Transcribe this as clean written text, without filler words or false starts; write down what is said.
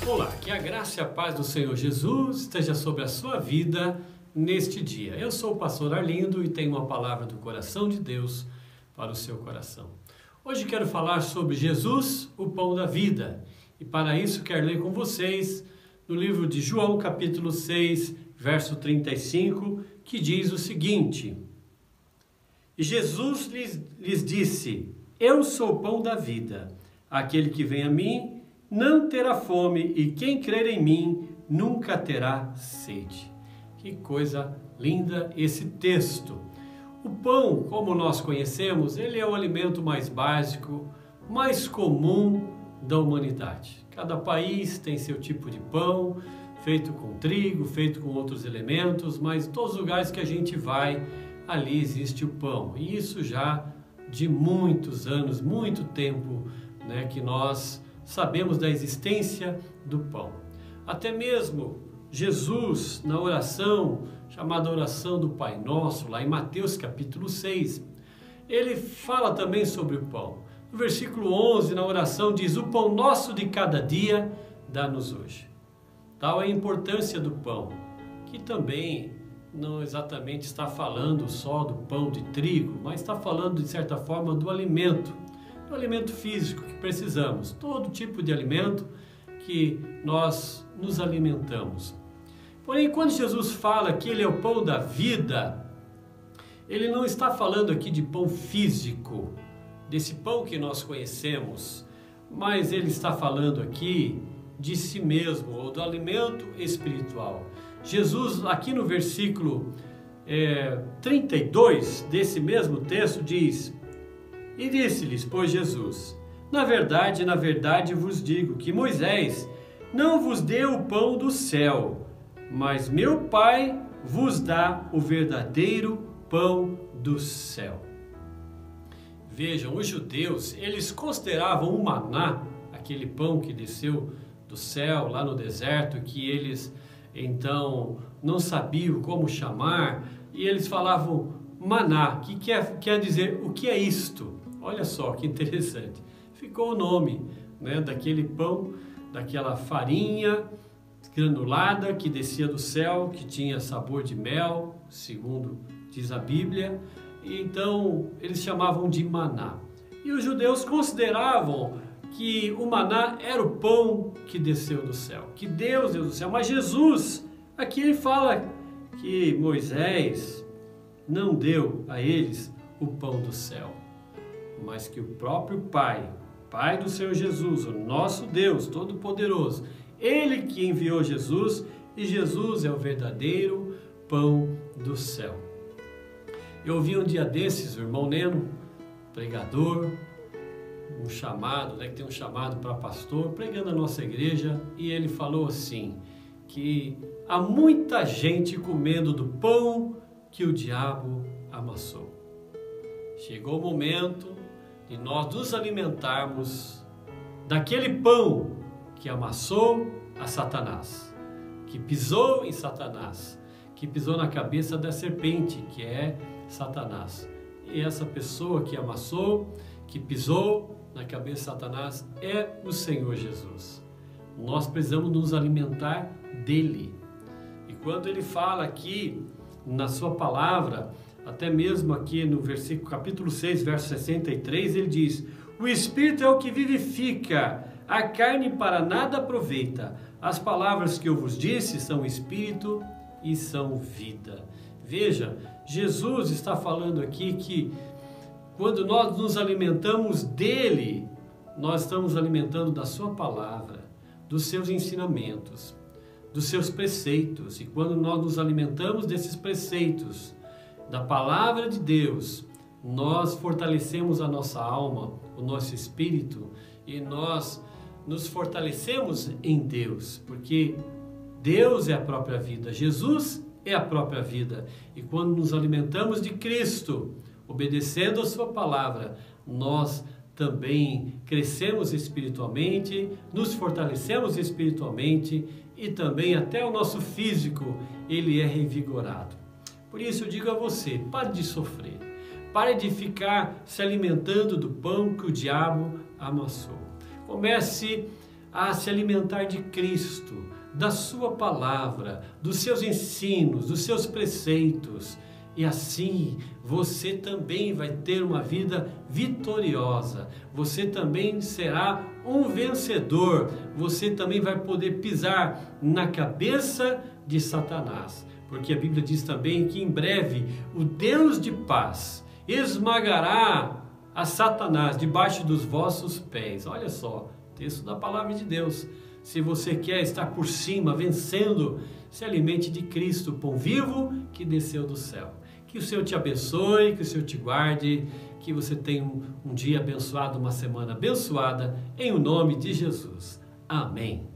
Olá, que a graça e a paz do Senhor Jesus esteja sobre a sua vida neste dia. Eu sou o pastor Arlindo e tenho uma palavra do coração de Deus para o seu coração. Hoje quero falar sobre Jesus, o pão da vida. E para isso quero ler com vocês no livro de João, capítulo 6, verso 35, que diz o seguinte: E Jesus lhes disse: Eu sou o pão da vida. Aquele que vem a mim não terá fome, e quem crer em mim nunca terá sede. Que coisa linda esse texto. O pão, como nós conhecemos, ele é o alimento mais básico, mais comum da humanidade. Cada país tem seu tipo de pão, feito com trigo, feito com outros elementos, mas em todos os lugares que a gente vai, ali existe o pão. E isso já de muitos anos, muito tempo, que nós sabemos da existência do pão. Até mesmo Jesus, na oração, chamada oração do Pai Nosso, lá em Mateus capítulo 6, ele fala também sobre o pão. No versículo 11, na oração, diz: O pão nosso de cada dia dá-nos hoje. Tal é a importância do pão, que também não exatamente está falando só do pão de trigo, mas está falando, de certa forma, do alimento físico que precisamos, todo tipo de alimento que nós nos alimentamos. Porém, quando Jesus fala que ele é o pão da vida, ele não está falando aqui de pão físico, desse pão que nós conhecemos, mas ele está falando aqui de si mesmo, ou do alimento espiritual. Jesus, aqui no versículo 32 desse mesmo texto, diz: E disse-lhes, pois, Jesus: na verdade vos digo que Moisés não vos deu o pão do céu, mas meu Pai vos dá o verdadeiro pão do céu. Vejam, os judeus, eles consideravam o maná, aquele pão que desceu do céu lá no deserto, que eles então não sabiam como chamar, e eles falavam maná, que quer dizer o que é isto? Olha só que interessante. Ficou o nome, daquele pão, daquela farinha granulada que descia do céu, que tinha sabor de mel, segundo diz a Bíblia. E então eles chamavam de maná. E os judeus consideravam que o maná era o pão que desceu do céu, que Deus deu do céu. Mas Jesus, aqui ele fala que Moisés não deu a eles o pão do céu, mas que o próprio Pai do Senhor Jesus, o nosso Deus Todo-Poderoso, Ele que enviou Jesus, e Jesus é o verdadeiro pão do céu. Eu ouvi um dia desses o irmão Neno, pregador, um chamado, que tem um chamado para pastor, pregando a nossa igreja, e ele falou assim, que há muita gente comendo do pão que o diabo amassou. Chegou o momento de nós nos alimentarmos daquele pão que amassou a Satanás, que pisou em Satanás, que pisou na cabeça da serpente, que é Satanás. E essa pessoa que amassou, que pisou na cabeça de Satanás, é o Senhor Jesus. Nós precisamos nos alimentar dele. E quando ele fala aqui na sua palavra, até mesmo aqui no versículo capítulo 6, verso 63, ele diz: O Espírito é o que vivifica, a carne para nada aproveita. As palavras que eu vos disse são Espírito e são vida. Veja, Jesus está falando aqui que quando nós nos alimentamos dele, nós estamos alimentando da sua palavra, dos seus ensinamentos, dos seus preceitos. E quando nós nos alimentamos desses preceitos, da palavra de Deus, nós fortalecemos a nossa alma, o nosso espírito, e nós nos fortalecemos em Deus, porque Deus é a própria vida, Jesus é a própria vida. E quando nos alimentamos de Cristo, obedecendo a sua palavra, nós também crescemos espiritualmente, nos fortalecemos espiritualmente, e também até o nosso físico, ele é revigorado. Por isso eu digo a você, pare de sofrer, pare de ficar se alimentando do pão que o diabo amassou. Comece a se alimentar de Cristo, da sua palavra, dos seus ensinos, dos seus preceitos. E assim você também vai ter uma vida vitoriosa. Você também será um vencedor. Você também vai poder pisar na cabeça de Satanás. Porque a Bíblia diz também que em breve o Deus de paz esmagará a Satanás debaixo dos vossos pés. Olha só, texto da palavra de Deus. Se você quer estar por cima, vencendo, se alimente de Cristo, pão vivo que desceu do céu. Que o Senhor te abençoe, que o Senhor te guarde, que você tenha um dia abençoado, uma semana abençoada, em o nome de Jesus. Amém.